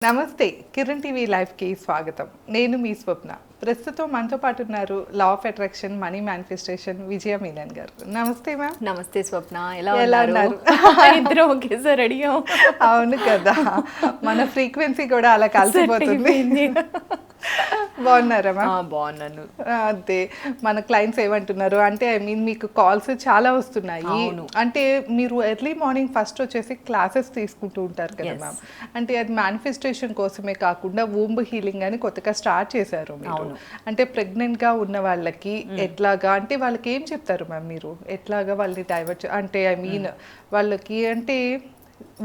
నమస్తే, కిరణ్ టీవీ లైవ్కి స్వాగతం. నేను మీ స్వప్న. ప్రస్తుతం మనతో పాటు ఉన్నారు law of attraction money manifestation Vijaya Menon garu. నమస్తే మ్యామ్. నమస్తే స్వప్న, ఎలా ఉన్నారు? ఇద్దరం ఒకేసారి అడిగాం. అవును కదా, మన ఫ్రీక్వెన్సీ కూడా అలా కలిసిపోతుంది. బాగున్నారా మ్యామ్? బాగున్నాను. అదే మన క్లయింట్స్ ఏమంటున్నారు అంటే మీకు కాల్స్ చాలా వస్తున్నాయి. అంటే మీరు ఎర్లీ మార్నింగ్ ఫస్ట్ వచ్చేసి క్లాసెస్ తీసుకుంటూ ఉంటారు కదా మ్యామ్. అంటే అది మేనిఫెస్టేషన్ కోసమే కాకుండా వూంబ్ హీలింగ్ అని కొత్తగా స్టార్ట్ చేశారు మీరు. అంటే ప్రెగ్నెంట్ గా ఉన్న వాళ్ళకి ఎట్లాగా, అంటే వాళ్ళకి ఏం చెప్తారు మ్యామ్ మీరు? ఎట్లాగా వాళ్ళని డైవర్ట్, అంటే వాళ్ళకి అంటే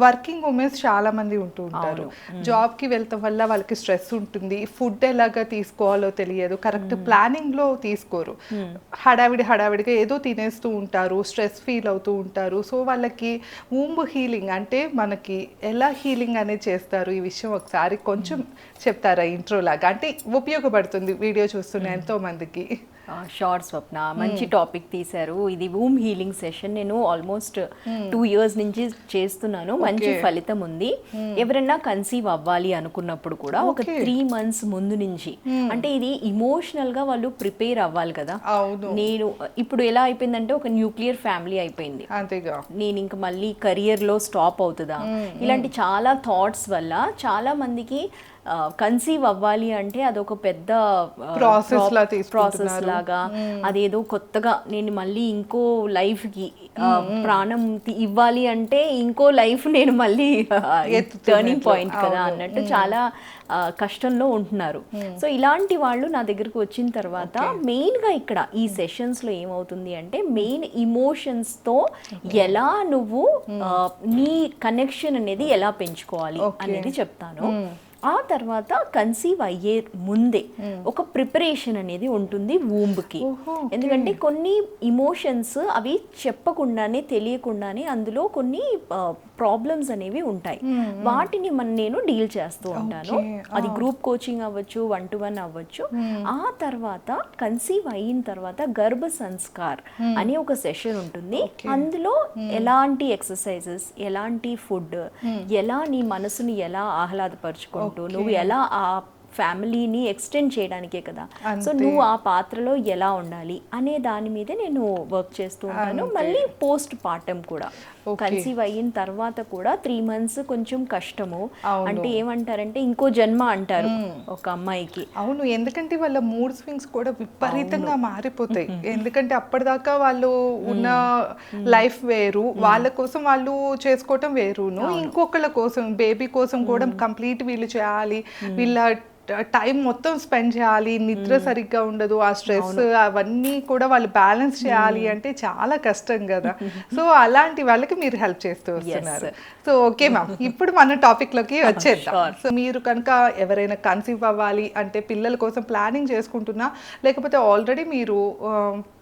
వర్కింగ్ ఉమెన్స్ చాలా మంది ఉంటూ ఉంటారు. జాబ్కి వెళ్తాం వల్ల వాళ్ళకి స్ట్రెస్ ఉంటుంది, ఫుడ్ ఎలాగా తీసుకోవాలో తెలియదు, కరెక్ట్ ప్లానింగ్లో తీసుకోరు, హడావిడిగా ఏదో తినేస్తూ ఉంటారు, స్ట్రెస్ ఫీల్ అవుతూ ఉంటారు. సో వాళ్ళకి వూంబ్ హీలింగ్ అంటే మనకి ఎలా హీలింగ్ అనేది చేస్తారు, ఈ విషయం ఒకసారి కొంచెం చెప్తారా ఇంట్రో లాగా? అంటే ఉపయోగపడుతుంది వీడియో చూస్తున్న ఎంతో మందికి. షార్ట్ స్వప్న, మంచి టాపిక్ తీశారు. ఇది వూమ్ హీలింగ్ సెషన్ నేను ఆల్మోస్ట్ 2 years నుంచి చేస్తున్నాను. మంచి ఫలితం ఉంది. ఎవరైనా కన్సీవ్ అవ్వాలి అనుకున్నప్పుడు కూడా ఒక 3 months ముందు నుంచి, అంటే ఇది ఇమోషనల్ గా వాళ్ళు ప్రిపేర్ అవ్వాలి కదా. నేను ఇప్పుడు ఎలా అయిపోయిందంటే ఒక న్యూక్లియర్ ఫ్యామిలీ అయిపోయింది. నేను ఇంక మళ్ళీ కెరియర్ లో స్టాప్ అవుతుందా, ఇలాంటి చాలా థాట్స్ వల్ల చాలా మందికి కన్సీవ్ అవ్వాలి అంటే అదొక పెద్ద ప్రాసెస్ లాగా, అదేదో కొత్తగా నేను మళ్ళీ ఇంకో లైఫ్ కి ప్రాణం ఇవ్వాలి అంటే ఇంకో లైఫ్ నేను మళ్ళీ టర్నింగ్ పాయింట్ కదా అన్నట్టు చాలా కష్టంలో ఉంటున్నారు. సో ఇలాంటి వాళ్ళు నా దగ్గరకు వచ్చిన తర్వాత మెయిన్ గా ఇక్కడ ఈ సెషన్స్ లో ఏమవుతుంది అంటే మెయిన్ ఇమోషన్స్ తో ఎలా నువ్వు నీ కనెక్షన్ అనేది ఎలా పెంచుకోవాలి అనేది చెప్తాను. ఆ తర్వాత కన్సీవ్ అయ్యే ముందే ఒక ప్రిపరేషన్ అనేది ఉంటుంది వూంబ్కి. ఎందుకంటే కొన్ని ఇమోషన్స్ అవి చెప్పకుండానే తెలియకుండానే అందులో కొన్ని ప్రాబ్లమ్స్ అనేవి ఉంటాయి. వాటిని నేను డీల్ చేస్తూ ఉంటాను. అది గ్రూప్ కోచింగ్ అవ్వచ్చు, 1-to-1 అవ్వచ్చు. ఆ తర్వాత కన్సీవ్ అయిన తర్వాత గర్భ సంస్కార్ అని ఒక సెషన్ ఉంటుంది. అందులో ఎలాంటి ఎక్సర్సైజెస్, ఎలాంటి ఫుడ్, ఎలా నీ మనసుని ఎలా ఆహ్లాదపరచుకుంటూ నువ్వు ఎలా ఆ ఫ్యామిలీని ఎక్స్టెండ్ చేయడానికే కదా, సో నువ్వు ఆ పాత్రలో ఎలా ఉండాలి అనే దాని మీదే నేను వర్క్ చేస్తూ ఉంటాను. మళ్ళీ పోస్ట్ పార్టం కూడా, కన్సీవ్ అయిన తర్వాత కూడా 3 months కొంచెం కష్టము. అంటే ఏమంటారంటే ఇంకో జన్మ అంటారు ఒక అమ్మాయికి. అవును, ఎందుకంటే వాళ్ళ మూడ్ స్వింగ్స్ కూడా విపరీతంగా మారిపోతాయి. ఎందుకంటే అప్పటిదాకా వాళ్ళు ఉన్న లైఫ్ వేరు, వాళ్ళ కోసం వాళ్ళు చేసుకోవటం వేరును, ఇంకొకళ్ళ కోసం బేబీ కోసం కూడా కంప్లీట్ వీళ్ళు చేయాలి, వీళ్ళ టైం మొత్తం స్పెండ్ చేయాలి, నిద్ర సరిగ్గా ఉండదు, ఆ స్ట్రెస్ అవన్నీ కూడా వాళ్ళు బ్యాలెన్స్ చేయాలి అంటే చాలా కష్టం కదా. సో అలాంటి వాళ్ళకి మీరు హెల్ప్ చేస్తూ వస్తున్నారు. సో ఓకే మ్యామ్, ఇప్పుడు మన టాపిక్ లోకి వచ్చేద్దాం. సో మీరు కనుక ఎవరైనా కన్సీవ్ అవ్వాలి అంటే పిల్లల కోసం ప్లానింగ్ చేసుకుంటున్నా, లేకపోతే ఆల్రెడీ మీరు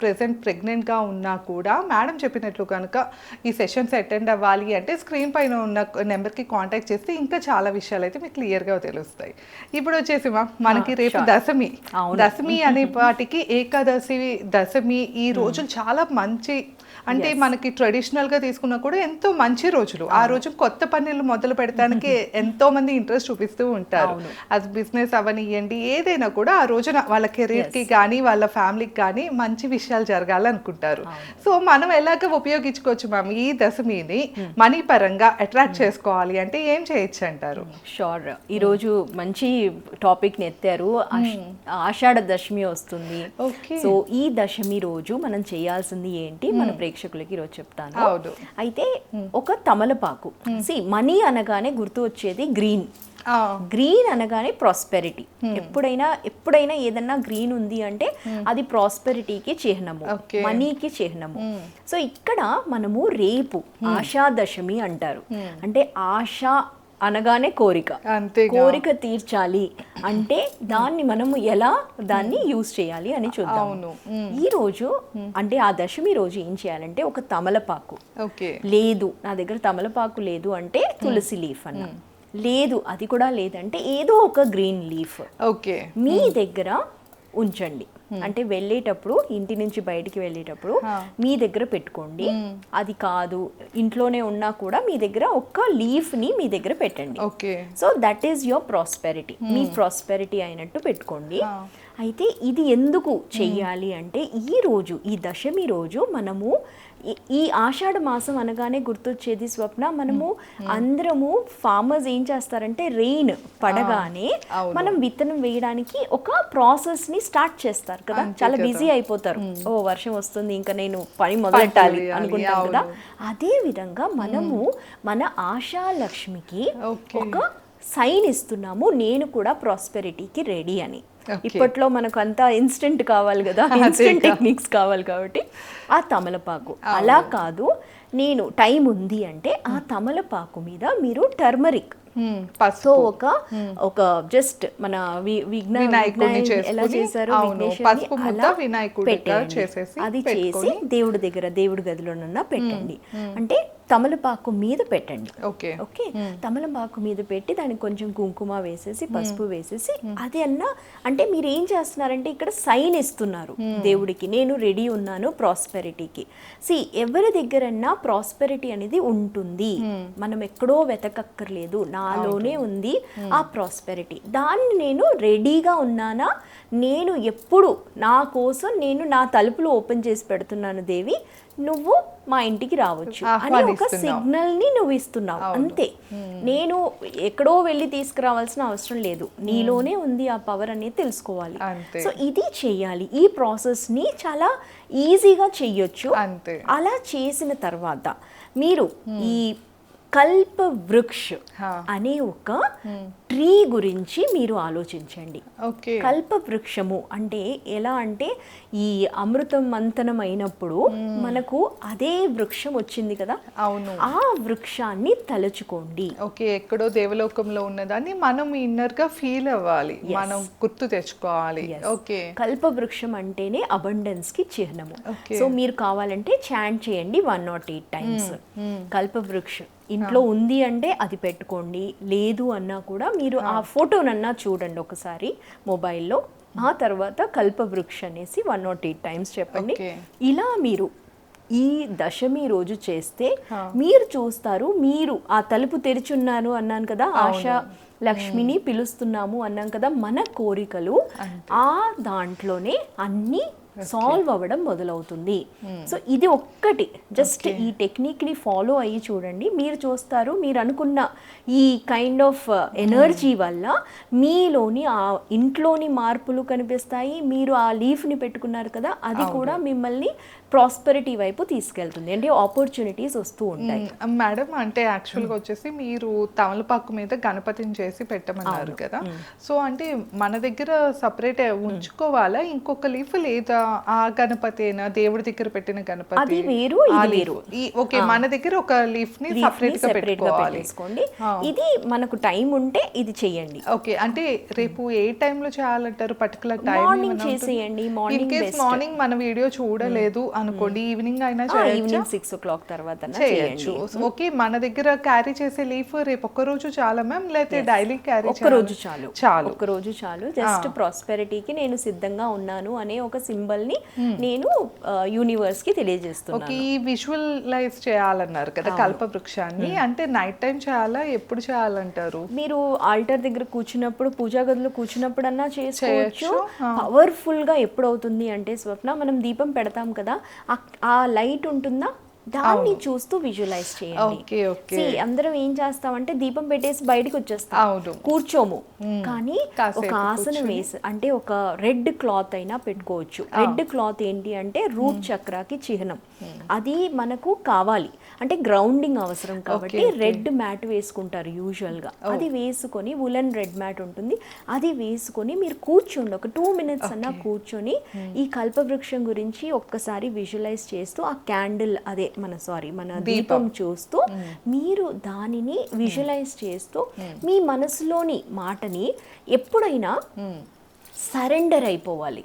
ప్రెసెంట్ ప్రెగ్నెంట్ గా ఉన్నా కూడా మేడం చెప్పినట్లు కనుక ఈ సెషన్స్ అటెండ్ అవ్వాలి అంటే స్క్రీన్ పైన ఉన్న నెంబర్కి కాంటాక్ట్ చేస్తే ఇంకా చాలా విషయాలు అయితే మీకు క్లియర్గా తెలుస్తాయి. ఇప్పుడు మనకి రేపు దశమి అనే పాటికి ఏకాదశి, దశమి, ఈ రోజులు చాలా మంచి, అంటే మనకి ట్రెడిషనల్ గా తీసుకున్నా కూడా ఎంతో మంచి రోజులు. ఆ రోజు కొత్త పనులు మొదలు పెడతానికి ఎంతో మంది ఇంట్రెస్ట్ చూపిస్తూ ఉంటారు. అది బిజినెస్ అవనియండి, ఏదైనా కూడా ఆ రోజున వాళ్ళ కెరీర్ కి కానీ వాళ్ళ ఫ్యామిలీకి కానీ మంచి విషయాలు జరగాలనుకుంటారు. సో మనం ఎలాగ ఉపయోగించుకోవచ్చు మ్యామ్ ఈ దశమిని మనీ పరంగా అట్రాక్ట్ చేసుకోవాలి అంటే ఏం చేయొచ్చు అంటారు? షూర్, ఈ రోజు మంచి టాపిక్ ని ఎత్తారు. ఆషాఢ దశమి వస్తుంది. సో ఈ దశమి రోజు మనం చేయాల్సింది ఏంటి మన ప్రేక్షకులకి ఈరోజు చెప్తాను. అయితే ఒక తమలపాకు, మనీ అనగానే గుర్తు వచ్చేది గ్రీన్. గ్రీన్ అనగానే ప్రాస్పెరిటీ. ఎప్పుడైనా ఏదన్నా గ్రీన్ ఉంది అంటే అది ప్రాస్పెరిటీకి చిహ్నము, మనీకి చిహ్నము. సో ఇక్కడ మనము రేపు ఆషాదశమి అంటారు. అంటే ఆశ అనగానే కోరిక తీర్చాలి అంటే దాన్ని మనము ఎలా దాన్ని యూజ్ చేయాలి అని చూద్దాం. ఈ రోజు అంటే ఆ దశమి రోజు ఏం చేయాలంటే ఒక తమలపాకు, లేదు నా దగ్గర తమలపాకు లేదు అంటే తులసి లీఫ్ అన్న, లేదు అది కూడా లేదంటే ఏదో ఒక గ్రీన్ లీఫ్ మీ దగ్గర ఉంచండి. అంటే వెళ్ళేటప్పుడు ఇంటి నుంచి బయటికి వెళ్ళేటప్పుడు మీ దగ్గర పెట్టుకోండి. అది కాదు ఇంట్లోనే ఉన్నా కూడా మీ దగ్గర ఒక్క లీఫ్ని మీ దగ్గర పెట్టండి. Okay, so that is your prosperity. Me prosperity అయినట్టు పెట్టుకోండి. అయితే ఇది ఎందుకు చెయ్యాలి అంటే ఈ రోజు, ఈ దశమి రోజు మనము ఈ ఆషాఢ మాసం అనగానే గుర్తొచ్చేది స్వప్న, మనము అందరము ఫార్మర్స్ ఏం చేస్తారంటే రెయిన్ పడగానే మనం విత్తనం వేయడానికి ఒక ప్రాసెస్ ని స్టార్ట్ చేస్తారు కదా, చాలా బిజీ అయిపోతారు. ఓ వర్షం వస్తుంది ఇంకా నేను పని మొదలెట్టాలి అనుకుంటాం కదా. అదే విధంగా మనము మన ఆశా లక్ష్మికి ఒక సైన్ ఇస్తున్నాము, నేను కూడా ప్రాస్పెరిటీకి రెడీ అని. ఇప్పట్లో మనకు అంతా ఇన్స్టెంట్ కావాలి కదా, ఇన్స్టెంట్ టెక్నిక్స్ కావాలి కాబట్టి ఆ తమలపాకు అలా కాదు, నేను టైం ఉంది అంటే ఆ తమలపాకు మీద మీరు టర్మరిక్ సో ఒక జస్ట్ మన వినాయకుడిని ఎలా చేశారు అది చేసి దేవుడి దగ్గర దేవుడి గదిలోనన్నా పెట్టండి. అంటే తమలపాకు మీద పెట్టండి. ఓకే, తమలపాకు మీద పెట్టి దానికి కొంచెం కుంకుమ వేసేసి పసుపు వేసేసి అది అంటే మీరు ఏం చేస్తున్నారంటే ఇక్కడ సైన్ ఇస్తున్నారు దేవుడికి, నేను రెడీ ఉన్నాను ప్రాస్పెరిటీకి. ఎవరి దగ్గరన్నా ప్రాస్పెరిటీ అనేది ఉంటుంది, మనం ఎక్కడో వెతకక్కర్లేదు, నాలోనే ఉంది ఆ ప్రాస్పెరిటీ. దాన్ని నేను రెడీగా ఉన్నానా, నేను ఎప్పుడు నా కోసం నేను నా తలుపులు ఓపెన్ చేసి పెడుతున్నాను దేవి, నువ్వు మా ఇంటికి రావచ్చు అని ఒక సిగ్నల్ ని నువ్వు ఇస్తున్నావు అంతే. నేను ఎక్కడో వెళ్ళి తీసుకురావాల్సిన అవసరం లేదు, నీలోనే ఉంది ఆ పవర్ అనేది తెలుసుకోవాలి. సో ఇది చెయ్యాలి, ఈ ప్రాసెస్ ని చాలా ఈజీగా చెయ్యొచ్చు. అలా చేసిన తర్వాత మీరు ఈ కల్ప వృక్ష అనే ఒక ట్రీ గురించి మీరు ఆలోచించండి. కల్ప వృక్షము అంటే ఎలా అంటే ఈ అమృతం మంతనం అయినప్పుడు మనకు అదే వృక్షం వచ్చింది కదా, అవును, ఆ వృక్షాన్ని తలుచుకోండి. ఓకే, ఎక్కడో దేవలోకంలో ఉన్నదాన్ని మనం ఇన్నర్ గా ఫీల్ అవ్వాలి, మనం గుర్తు తెచ్చుకోవాలి. ఓకే, కల్ప వృక్షం అంటేనే అబండెన్స్ కి చిహ్నము. సో మీరు కావాలంటే చాంట్ చేయండి 108 టైమ్స్ కల్ప వృక్షం. ఇంట్లో ఉంది అంటే అది పెట్టుకోండి, లేదు అన్నా కూడా మీరు ఆ ఫోటోనన్నా చూడండి ఒకసారి మొబైల్లో. ఆ తర్వాత కల్పవృక్ష అనేసి 108 టైమ్స్ చెప్పండి. ఇలా మీరు ఈ దశమి రోజు చేస్తే మీరు చూస్తారు, మీరు ఆ తలుపు తెరిచున్నాను అన్నాను కదా, ఆశా లక్ష్మిని పిలుస్తున్నాము అన్నాం కదా, మన కోరికలు ఆ దాంట్లోనే అన్ని సాల్వ్ అవ్వడం మొదలవుతుంది. సో ఇది ఒక్కటి జస్ట్ ఈ టెక్నిక్ ని ఫాలో అయ్యి చూడండి, మీరు చూస్తారు మీరు అనుకున్న ఈ కైండ్ ఆఫ్ ఎనర్జీ వల్ల మీలోని ఆ ఇంట్లోని మార్పులు కనిపిస్తాయి. మీరు ఆ లీఫ్ ని పెట్టుకున్నారు కదా, అది కూడా మిమ్మల్ని ప్రాస్పెరిటీ వైపు తీసుకెళ్తుంది, అంటే ఆపర్చునిటీస్ వస్తూ ఉంటాయి. మేడం అంటే యాక్చువల్గా వచ్చేసి మీరు తమలపాకు మీద గణపతిని చేసి పెట్టమన్నారు కదా, సో అంటే మన దగ్గర సపరేట్ ఉంచుకోవాలా ఇంకొక లీఫ్, లేదా ఆ గణపతేనా దేవుడి దగ్గర పెట్టిన గణపతి అది వేరు ఇది వేరు? ఓకే, మన దగ్గర ఒక లీఫ్ ని సపరేట్ గా పెట్టుకోవాలి. ఇది మనకు టైం ఉంటే ఇది చేయండి. ఓకే, అంటే రేపు ఏ టైం లో చేయాలంటారు? పర్టికులర్ టైం మార్నింగ్ చేసేయండి. మార్నింగ్ మన వీడియో చూడలేదు అనుకోండి, ఈవినింగ్ అయినా ఈవినింగ్ 6 o'clock తర్వాత చేయొచ్చు. ఓకే, మన దగ్గర క్యారీ చేసే లీఫ్ రేపు ఒక్క రోజు చాలా మ్యామ్, లేకపోతే డైలీ క్యారీ ఒక్క రోజు చాలు? చాలు, ఒక్క రోజు చాలు. జస్ట్ ప్రాస్పెరిటీకి నేను సిద్ధంగా ఉన్నాను అనే ఒక సింబల్ ని నేను యూనివర్స్ కి తెలియజేస్తున్నాను. ఓకే, ఈ విజువలైజ్ చేయాలన్నారు కదా కల్ప వృక్షాన్ని, అంటే నైట్ టైం చేయాలా, ఎప్పుడు చేయాలంటారు? మీరు ఆల్టర్ దగ్గర కూర్చున్నప్పుడు, పూజా గదిలో కూర్చున్నప్పుడు అన్నా చేసుకోవచ్చు. పవర్ఫుల్ గా ఎప్పుడు అవుతుంది అంటే స్వప్న, మనం దీపం పెడతాం కదా, ఆ లైట్ ఉంటుందా, దాన్ని చూస్తూ విజువలైజ్ చేయండి. అందరం ఏం చేస్తామంటే దీపం పెట్టేసి బయటకు వచ్చేస్తాం, కూర్చోము. కానీ ఒక ఆసనం వేసి, అంటే ఒక రెడ్ క్లాత్ అయినా పెట్టుకోవచ్చు. రెడ్ క్లాత్ ఏంటి అంటే రూట్ చక్రాకి చిహ్నం, అది మనకు కావాలి అంటే గ్రౌండింగ్ అవసరం కాబట్టి రెడ్ మ్యాట్ వేసుకుంటారు యూజువల్ గా. అది వేసుకొని వులన్ రెడ్ మ్యాట్ ఉంటుంది, అది వేసుకొని మీరు కూర్చోండి, ఒక 2 minutes అన్నా కూర్చొని ఈ కల్పవృక్షం గురించి ఒక్కసారి విజువలైజ్ చేస్తూ ఆ క్యాండిల్ అదే మన దీపం చూస్తూ మీరు దానిని విజువలైజ్ చేస్తూ మీ మనసులోని మాటని ఎప్పుడైనా సరెండర్ అయిపోవాలి.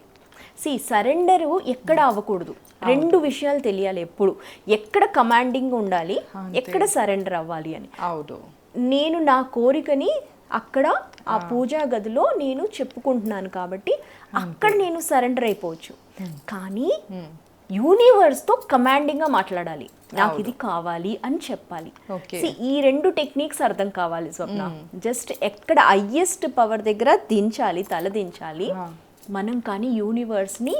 సరెండరు ఎక్కడ అవ్వకూడదు, రెండు విషయాలు తెలియాలి ఎప్పుడు, ఎక్కడ కమాండింగ్ ఉండాలి, ఎక్కడ సరెండర్ అవ్వాలి అని. అవును, నేను నా కోరికని అక్కడ ఆ పూజా గదిలో నేను చెప్పుకుంటున్నాను కాబట్టి అక్కడ నేను సరెండర్ అయిపోవచ్చు. కానీ యూనివర్స్తో కమాండింగ్గా మాట్లాడాలి, నాకు ఇది కావాలి అని చెప్పాలి. ఈ రెండు టెక్నిక్స్ అర్థం కావాలి స్వప్న. జస్ట్ ఎక్కడ హయ్యెస్ట్ పవర్ దగ్గర దించాలి, తల దించాలి మనం. కానీ యూనివర్స్ని,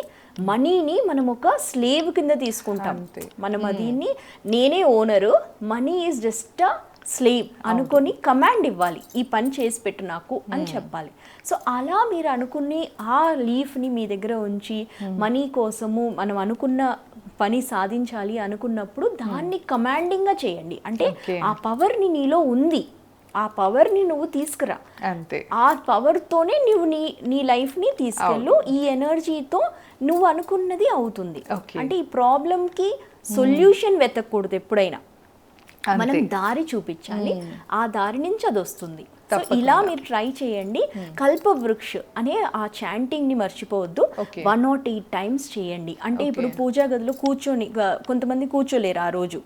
మనీని మనం ఒక స్లేవ్ కింద తీసుకుంటాం. మనం దీన్ని నేనే owner, money is just slave అనుకొని కమాండ్ ఇవ్వాలి, ఈ పని చేసి పెట్టు నాకు అని చెప్పాలి. సో అలా మీరు అనుకుని ఆ లీఫ్ని మీ దగ్గర ఉంచి మనీ కోసము మనం అనుకున్న పని సాధించాలి అనుకున్నప్పుడు దాన్ని కమాండింగ్గా చేయండి. అంటే ఆ పవర్ని నీలో ఉంది, ఆ పవర్ని నువ్వు తీసుకురా, అంతే. ఆ పవర్తోనే నువ్వు నీ లైఫ్ని తీసుకెళ్ళు. ఈ ఎనర్జీతో నువ్వు అనుకున్నది అవుతుంది. అంటే ఈ ప్రాబ్లంకి సొల్యూషన్ వెతకూడదు ఎప్పుడైనా, మనం దారి చూపించాలి, ఆ దారి నుంచి అది వస్తుంది. సో ఇలా మీరు ట్రై చేయండి. కల్పవృక్ష అనే ఆ చాంటింగ్ని మర్చిపోవద్దు. 108 టైమ్స్ చేయండి. అంటే ఇప్పుడు పూజా గదిలో కూర్చొని, కొంతమంది కూర్చోలేరు ఆ రోజు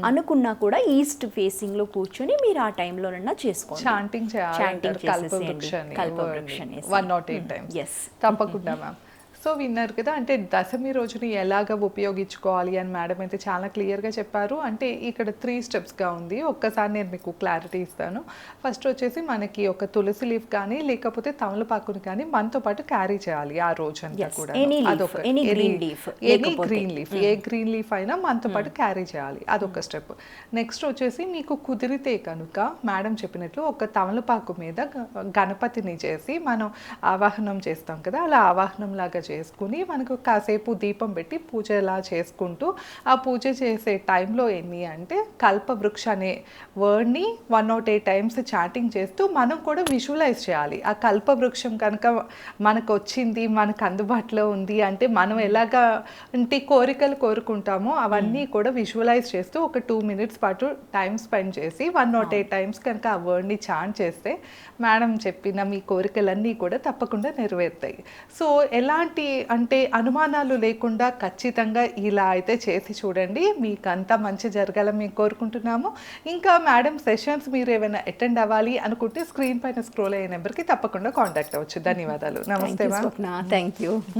అనుకున్నా కూడా ఈస్ట్ ఫేసింగ్ లో కూర్చొని మీరు ఆ టైంలోనన్నా చేసుకోండి. చాంటింగ్ చేసేసేయండి కల్పవృక్షని 108 టైమ్స్. తప్పకుండా మ్యామ్. సో విన్నారు కదా, అంటే దశమి రోజుని ఎలాగ ఉపయోగించుకోవాలి అని మేడం అయితే చాలా క్లియర్గా చెప్పారు. అంటే ఇక్కడ 3 స్టెప్స్గా ఉంది. ఒక్కసారి నేను మీకు క్లారిటీ ఇస్తాను. ఫస్ట్ వచ్చేసి మనకి ఒక తులసి లీఫ్ కానీ లేకపోతే తమలపాకుని కానీ మనతో పాటు క్యారీ చేయాలి ఆ రోజంతా కూడా. అదొక గ్రీన్ లీఫ్, ఏ గ్రీన్ లీఫ్ అయినా మనతో పాటు క్యారీ చేయాలి, అదొక స్టెప్. నెక్స్ట్ వచ్చేసి మీకు కుదిరితే కనుక మేడం చెప్పినట్లు ఒక తమలపాకు మీద గణపతిని చేసి మనం ఆవాహనం చేస్తాం కదా, అలా ఆవాహనం లాగా చేసుకుని మనకు కాసేపు దీపం పెట్టి పూజ ఎలా చేసుకుంటూ ఆ పూజ చేసే టైంలో ఎన్ని అంటే కల్పవృక్ష అనే వర్డ్ని 108 టైమ్స్ చాటింగ్ చేస్తూ మనం కూడా విజువలైజ్ చేయాలి. ఆ కల్పవృక్షం కనుక మనకు వచ్చింది, మనకు అందుబాటులో ఉంది అంటే మనం ఎలాగా ఇంటి కోరికలు కోరుకుంటామో అవన్నీ కూడా విజువలైజ్ చేస్తూ ఒక 2 minutes పాటు టైం స్పెండ్ చేసి 108 టైమ్స్ కనుక ఆ వర్డ్ని చాంట్ చేస్తే మేడం చెప్పిన మీ కోరికలన్నీ కూడా తప్పకుండా నెరవేరుతాయి. సో ఎలాంటి అంటే అనుమానాలు లేకుండా ఖచ్చితంగా ఇలా అయితే చేసి చూడండి, మీకు అంతా మంచి జరగాలని మేము కోరుకుంటున్నాము. ఇంకా మేడం సెషన్స్ మీరు ఏమైనా అటెండ్ అవ్వాలి అనుకుంటే స్క్రీన్ పైన స్క్రోల్ అయ్యే నెంబర్కి తప్పకుండా కాంటాక్ట్ అవ్వచ్చు. ధన్యవాదాలు. నమస్తే మ్యామ్. Thank you.